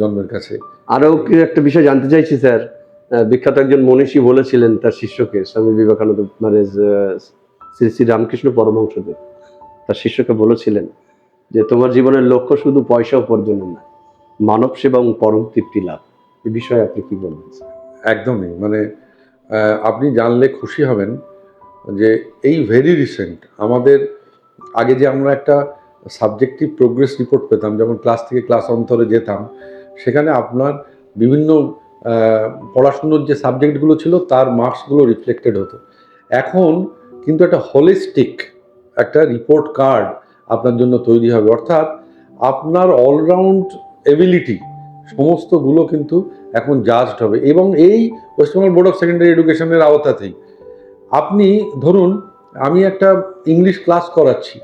জন্মের কাছে। আরও কি একটা বিষয় জানতে চাইছি স্যার, বিখ্যাত একজন মনীষী বলেছিলেন তার শিষ্যকে, স্বামী বিবেকানন্দ মানে শ্রী শ্রী রামকৃষ্ণ পরমহংসদেব তার শিষ্যকে বলেছিলেন যে তোমার জীবনের লক্ষ্য শুধু পয়সা উপার্জন না, মানব সেবা এবং পরম তৃপ্তি লাভ। এই বিষয়ে আপনি কি বলবেন? একদমই, মানে আপনি জানলে খুশি হবেন যে এই ভেরি রিসেন্ট আমাদের আগে যে আমরা একটা সাবজেক্টিভ প্রোগ্রেস রিপোর্ট পেতাম, যেমন ক্লাস থেকে ক্লাস অন্তরে যেতাম, সেখানে আপনার বিভিন্ন পড়াশুনোর যে সাবজেক্টগুলো ছিল তার মার্কসগুলো রিফ্লেক্টেড হতো। এখন কিন্তু একটা হোলিস্টিক একটা রিপোর্ট কার্ড আপনার জন্য তৈরি হবে, অর্থাৎ আপনার অলরাউন্ড এবিলিটি সমস্তগুলো কিন্তু এখন জাজড হবে, এবং এই ওয়েস্টবেঙ্গল বোর্ড অফ সেকেন্ডারি এডুকেশনের আওতাতেই। আপনি ধরুন আমি একটা ইংলিশ ক্লাস করাচ্ছি,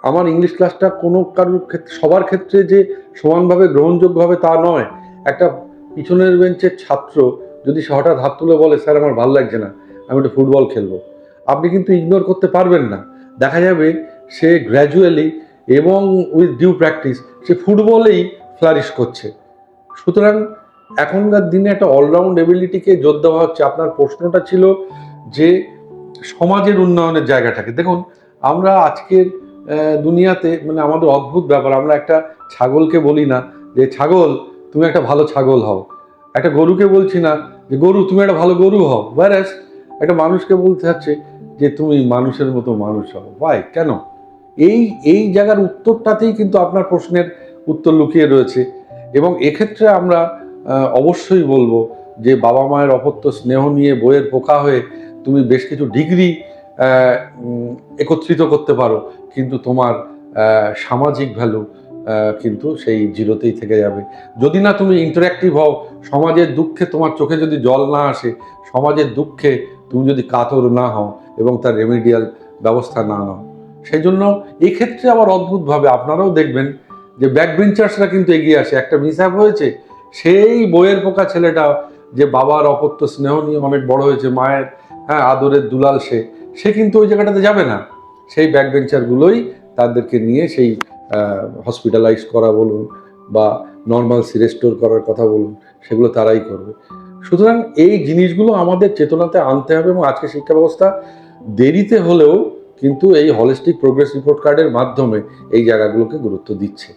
আমার ইংলিশ ক্লাসটা কোনো কারোর ক্ষেত্রে সবার ক্ষেত্রে যে সমানভাবে গ্রহণযোগ্য হবে তা নয়। একটা পিছনের বেঞ্চের ছাত্র যদি সে হঠাৎ হাত তুলে বলে স্যার আমার ভালো লাগছে না, আমি একটু ফুটবল খেলবো, আপনি কিন্তু ইগনোর করতে পারবেন না। দেখা যাবে সে গ্র্যাজুয়ালি এবং উইথ ডিউ প্র্যাকটিস সে ফুটবলেই ফ্লারিশ করছে। সুতরাং এখনকার দিনে একটা অলরাউন্ড এবিলিটিকে জোর দেওয়া হচ্ছে। আপনার প্রশ্নটা ছিল যে সমাজের উন্নয়নের জায়গাটাকে দেখুন। আমরা আজকের দুনিয়াতে মানে আমাদের অদ্ভুত ব্যাপার, আমরা একটা ছাগলকে বলি না যে ছাগল তুমি একটা ভালো ছাগল হও, একটা গরুকে বলছি না যে গরু তুমি একটা ভালো গরু হও, ওয়ারাস একটা মানুষকে বলতে চাচ্ছে যে তুমি মানুষের মতো মানুষ হও। ভাই কেন? এই এই জায়গার উত্তরটাতেই কিন্তু আপনার প্রশ্নের উত্তর লুকিয়ে রয়েছে। এবং এক্ষেত্রে আমরা অবশ্যই বলবো যে বাবা মায়ের অপত্য স্নেহ নিয়ে বইয়ের পোকা হয়ে তুমি বেশ কিছু ডিগ্রি একত্রিত করতে পারো, কিন্তু তোমার সামাজিক ভ্যালু কিন্তু সেই জিরোতেই থেকে যাবে। যদি না তুমি ইন্টারঅ্যাক্টিভ হও, সমাজের দুঃখে তোমার চোখে যদি জল না আসে, সমাজের দুঃখে তুমি যদি কাতর না হও এবং তার রেমিডিয়াল ব্যবস্থা না নাও। সেই জন্য এই ক্ষেত্রে আবার অদ্ভুতভাবে আপনারাও দেখবেন যে ব্যাকবেঞ্চার্সরা কিন্তু এগিয়ে আসে। একটা মিসহ্যাপ হয়েছে, সেই বইয়ের পোকা ছেলেটা যে বাবার অপত্য স্নেহ নিয়ে অনেক বড় হয়েছে, মায়ের আদরের দুলাল, সে কিন্তু ওই জায়গাটাতে যাবে না। সেই ব্যাকবেঞ্চারগুলোই তাদেরকে নিয়ে সেই হসপিটালাইজ করা বলুন বা নর্মালসি রেস্টোর করার কথা বলুন, সেগুলো তারাই করবে। সুতরাং এই জিনিসগুলো আমাদের চেতনাতে আনতে হবে, এবং আজকে শিক্ষা ব্যবস্থা দেরিতে হলেও কিন্তু এই হলিস্টিক প্রোগ্রেস রিপোর্ট কার্ডের মাধ্যমে এই জায়গাগুলোকে গুরুত্ব দিচ্ছে।